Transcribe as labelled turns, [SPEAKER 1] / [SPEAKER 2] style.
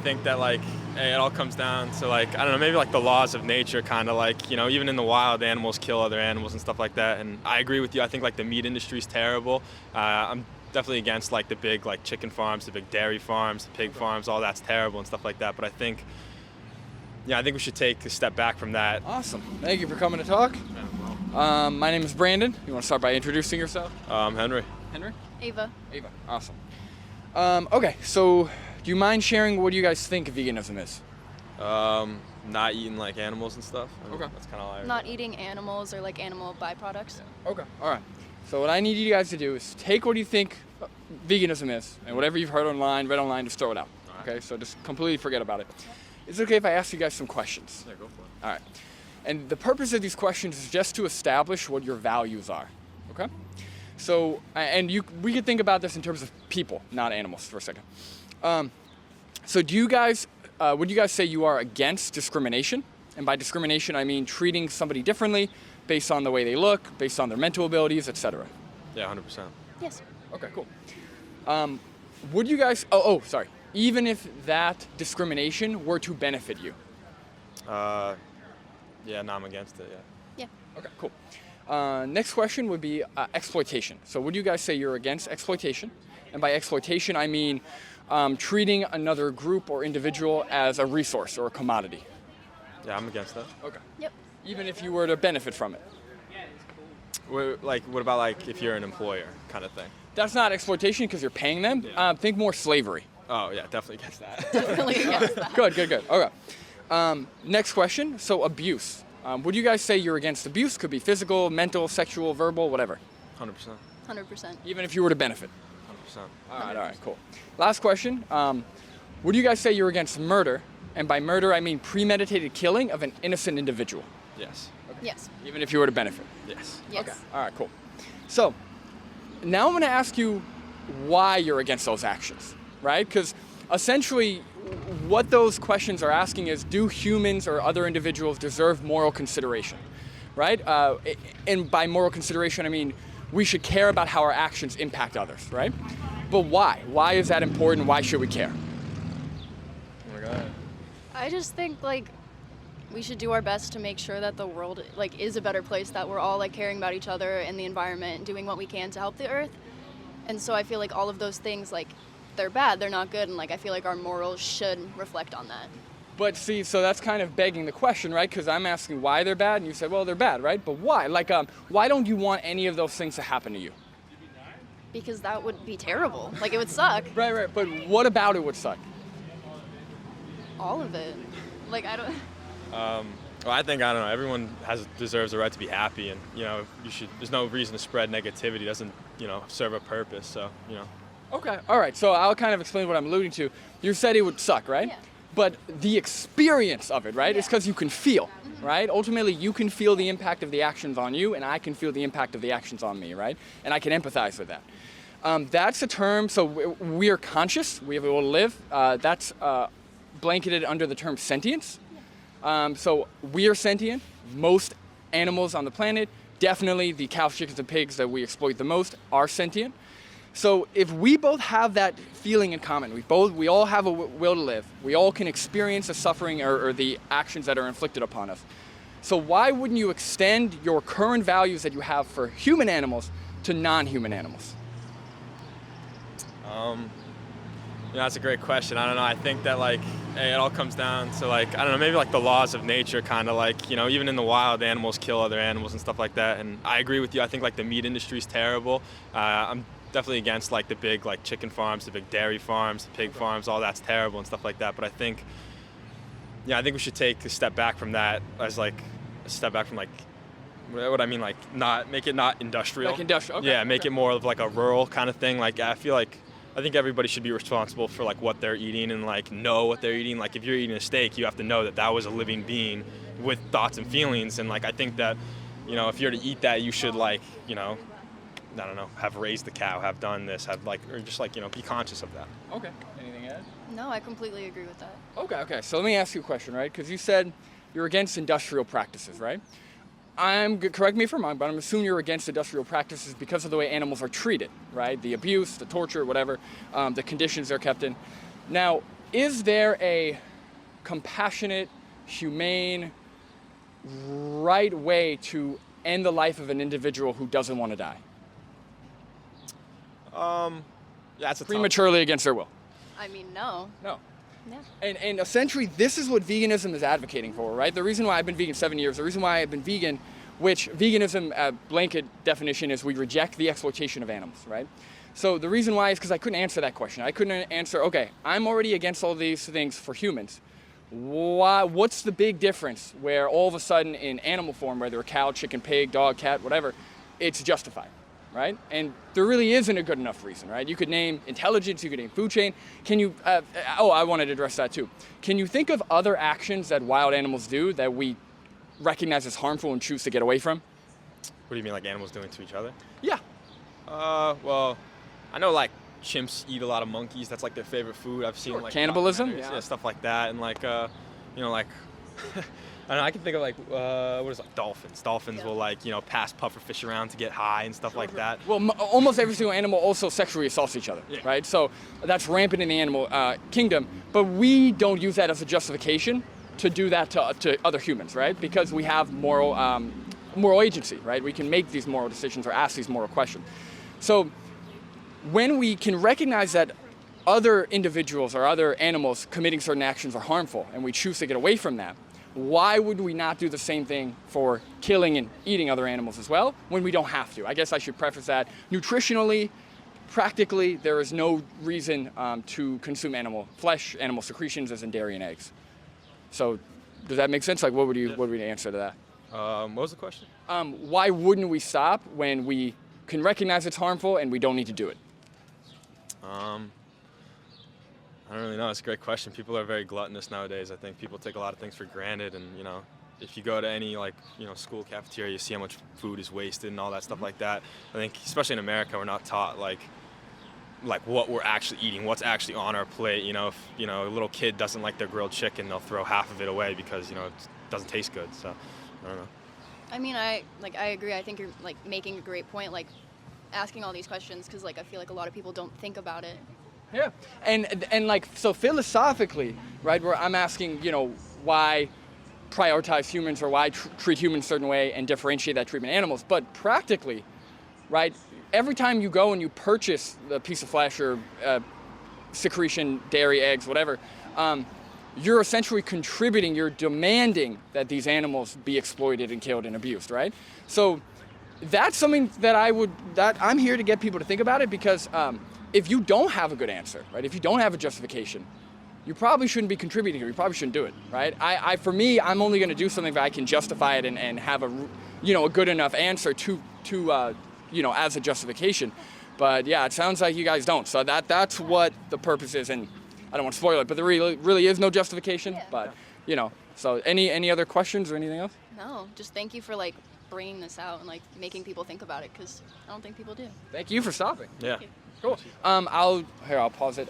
[SPEAKER 1] think that like it all comes down to like, I don't know, maybe like the laws of nature, kind of like, you know, even in the wild, animals kill other animals and stuff like that. And I agree with you. I think like the meat industry is terrible. I'm definitely against like the big like chicken farms, the big dairy farms, the pig farms, all that's terrible and stuff like that. But I think we should take a step back from that.
[SPEAKER 2] Awesome. Thank you for coming to talk. My name is Brandon. You want to start by introducing yourself?
[SPEAKER 1] Henry.
[SPEAKER 2] Henry?
[SPEAKER 3] Ava.
[SPEAKER 2] Ava. Awesome. Okay, so do you mind sharing what you guys think veganism is?
[SPEAKER 1] Not eating like animals and stuff.
[SPEAKER 2] Okay.
[SPEAKER 1] That's kind of like
[SPEAKER 3] Not eating animals or like animal byproducts.
[SPEAKER 2] Yeah. Okay. All right. So what I need you guys to do is take what you think veganism is, and whatever you've heard online, read online, just throw it out.
[SPEAKER 1] All right.
[SPEAKER 2] Okay? So just completely forget about it. Is it okay if I ask you guys some questions?
[SPEAKER 1] Yeah, go for it.
[SPEAKER 2] All right. And the purpose of these questions is just to establish what your values are. Okay? So, we could think about this in terms of people, not animals, for a second. So would you guys say you are against discrimination? And by discrimination, I mean treating somebody differently based on the way they look, based on their mental abilities, etc.
[SPEAKER 1] Yeah, 100%.
[SPEAKER 3] Yes.
[SPEAKER 2] Okay, cool. Would you guys, sorry. Even if that discrimination were to benefit you?
[SPEAKER 1] Yeah, no, I'm against it, yeah.
[SPEAKER 3] Yeah.
[SPEAKER 2] Okay, cool. Next question would be exploitation. So would you guys say you're against exploitation? And by exploitation, I mean treating another group or individual as a resource or a commodity.
[SPEAKER 1] Yeah, I'm against that.
[SPEAKER 2] Okay.
[SPEAKER 3] Yep.
[SPEAKER 2] Even if you were to benefit from it?
[SPEAKER 1] What about like if you're an employer kind of thing?
[SPEAKER 2] That's not exploitation because you're paying them.
[SPEAKER 1] Yeah.
[SPEAKER 2] Think more slavery.
[SPEAKER 1] Oh, yeah, definitely against that.
[SPEAKER 3] Definitely against that.
[SPEAKER 2] Good. Okay. Next question. So abuse. Would you guys say you're against abuse? Could be physical, mental, sexual, verbal, whatever.
[SPEAKER 1] 100%.
[SPEAKER 3] 100%.
[SPEAKER 2] Even if you were to benefit.
[SPEAKER 1] 100%.
[SPEAKER 2] All right, cool. Last question. Would you guys say you're against murder? And by murder, I mean premeditated killing of an innocent individual.
[SPEAKER 1] Yes.
[SPEAKER 2] Okay.
[SPEAKER 3] Yes.
[SPEAKER 2] Even if you were to benefit.
[SPEAKER 1] Yes.
[SPEAKER 3] Yes.
[SPEAKER 2] Okay. All right, cool. So now I'm going to ask you why you're against those actions, right? Because essentially what those questions are asking is, do humans or other individuals deserve moral consideration, right? And by moral consideration, I mean we should care about how our actions impact others, right? But why? Why is that important? Why should we care?
[SPEAKER 1] Oh my God.
[SPEAKER 3] I just think like we should do our best to make sure that the world like is a better place, that we're all like caring about each other and the environment and doing what we can to help the earth. And so I feel like all of those things, like, they're bad, they're not good, and like I feel like our morals should reflect on that.
[SPEAKER 2] But see, so that's kind of begging the question, right? Because I'm asking why they're bad, and you said, well, they're bad, right? But why? Like, why don't you want any of those things to happen to you?
[SPEAKER 3] Because that would be terrible. Like, it would suck.
[SPEAKER 2] Right. But what about it would suck?
[SPEAKER 3] All of it. Like, I don't...
[SPEAKER 1] Well, I don't know, everyone deserves the right to be happy, and, you know, there's no reason to spread negativity. It doesn't, you know, serve a purpose, so, you know.
[SPEAKER 2] Okay, all right, so I'll kind of explain what I'm alluding to. You said it would suck, right?
[SPEAKER 3] Yeah.
[SPEAKER 2] But the experience of it, right, is because you can feel, right? Ultimately, you can feel the impact of the actions on you, and I can feel the impact of the actions on me, right? And I can empathize with that. That's a term, so we are conscious, we have a will to live. That's blanketed under the term sentience. So we are sentient. Most animals on the planet, definitely the cows, chickens, and pigs that we exploit the most, are sentient. So if we both have that feeling in common, we all have a will to live, we all can experience the suffering or the actions that are inflicted upon us. So why wouldn't you extend your current values that you have for human animals to non-human animals?
[SPEAKER 1] You know, that's a great question. I don't know. I think that like it all comes down to like, I don't know, maybe like the laws of nature, kind of like, you know, even in the wild, animals kill other animals and stuff like that. And I agree with you. I think like the meat industry is terrible. I'm definitely against like the big like chicken farms, the big dairy farms, the pig farms, all that's terrible and stuff like that. But I think we should take a step back from that, as like a step back from like, what I mean, like make it not industrial.
[SPEAKER 2] Like industrial, okay.
[SPEAKER 1] Yeah, make it more of like a rural kind of thing. Like I think everybody should be responsible for like what they're eating and like know what they're eating. Like if you're eating a steak, you have to know that was a living being with thoughts and feelings. And like I think that, you know, if you're to eat that, you should like, you know, I don't know, have raised the cow, have done this, have like, or just like, you know, be conscious of that.
[SPEAKER 2] Okay. Anything to add?
[SPEAKER 3] No, I completely agree with that.
[SPEAKER 2] Okay. So let me ask you a question, right? Because you said you're against industrial practices, right? Correct me if I'm wrong, but I'm assuming you're against industrial practices because of the way animals are treated, right? The abuse, the torture, whatever, the conditions they're kept in. Now, is there a compassionate, humane, right way to end the life of an individual who doesn't want to die?
[SPEAKER 1] Yeah, that's a tough.
[SPEAKER 2] Prematurely against their will.
[SPEAKER 3] I mean, no.
[SPEAKER 2] No.
[SPEAKER 3] Yeah.
[SPEAKER 2] And essentially, this is what veganism is advocating for, right? The reason why I've been vegan 7 years, the reason why I've been vegan, which veganism, blanket definition is we reject the exploitation of animals, right? So the reason why is because I couldn't answer that question. I couldn't answer, okay, I'm already against all these things for humans. What's the big difference where all of a sudden in animal form, whether a cow, chicken, pig, dog, cat, whatever, it's justified, right? And there really isn't a good enough reason, right? You could name intelligence, you could name food chain. Can you, I wanted to address that too. Can you think of other actions that wild animals do that we recognize as harmful and choose to get away from?
[SPEAKER 1] What do you mean, like animals doing to each other?
[SPEAKER 2] Yeah.
[SPEAKER 1] Well, I know like chimps eat a lot of monkeys. That's like their favorite food. I've seen
[SPEAKER 2] Sure.
[SPEAKER 1] like
[SPEAKER 2] Cannibalism,
[SPEAKER 1] documentaries,
[SPEAKER 2] yeah.
[SPEAKER 1] stuff like that, and like you know, like I don't know. I can think of like what is it, like dolphins. Dolphins
[SPEAKER 3] Yeah.
[SPEAKER 1] will like pass pufferfish around to get high and stuff like that.
[SPEAKER 2] Well, almost every single animal also sexually assaults each other,
[SPEAKER 1] Yeah.
[SPEAKER 2] right? So that's rampant in the animal kingdom, but we don't use that as a justification to do that to other humans, right? Because we have moral agency, right? We can make these moral decisions or ask these moral questions. So when we can recognize that other individuals or other animals committing certain actions are harmful and we choose to get away from that, why would we not do the same thing for killing and eating other animals as well when we don't have to? I guess I should preface that. Nutritionally, practically, there is no reason to consume animal flesh, animal secretions, as in dairy and eggs. So does that make sense? Like, what would you answer to that?
[SPEAKER 1] What was the question?
[SPEAKER 2] Why wouldn't we stop when we can recognize it's harmful and we don't need to do it?
[SPEAKER 1] I don't really know. It's a great question. People are very gluttonous nowadays. I think people take a lot of things for granted, and if you go to any school cafeteria, you see how much food is wasted and all that stuff like that. I think especially in America, we're not taught like what we're actually eating, what's actually on our plate. If a little kid doesn't like their grilled chicken, they'll throw half of it away because it doesn't taste good. So I don't know.
[SPEAKER 3] I mean, I agree. I think you're making a great point, asking all these questions, because I feel like a lot of people don't think about it.
[SPEAKER 2] Yeah, and so philosophically, right, where I'm asking, why prioritize humans or why treat humans a certain way and differentiate that treatment animals, but practically, right, every time you go and you purchase a piece of flesh or secretion, dairy, eggs, whatever, you're essentially contributing, you're demanding that these animals be exploited and killed and abused, right? So that's something that I'm here to get people to think about it, because if you don't have a good answer, right, if you don't have a justification, you probably shouldn't be contributing here. You probably shouldn't do it, right? For me, I'm only going to do something if I can justify it and have a good enough answer to as a justification. But yeah, it sounds like you guys don't. So that's what the purpose is, and I don't want to spoil it, but there really is no justification.
[SPEAKER 3] Yeah.
[SPEAKER 2] But so any other questions or anything else?
[SPEAKER 3] No, just thank you for bringing this out and making people think about it, because I don't think people do.
[SPEAKER 2] Thank you for stopping.
[SPEAKER 1] Yeah.
[SPEAKER 3] Thank you.
[SPEAKER 2] Cool. I'll pause it.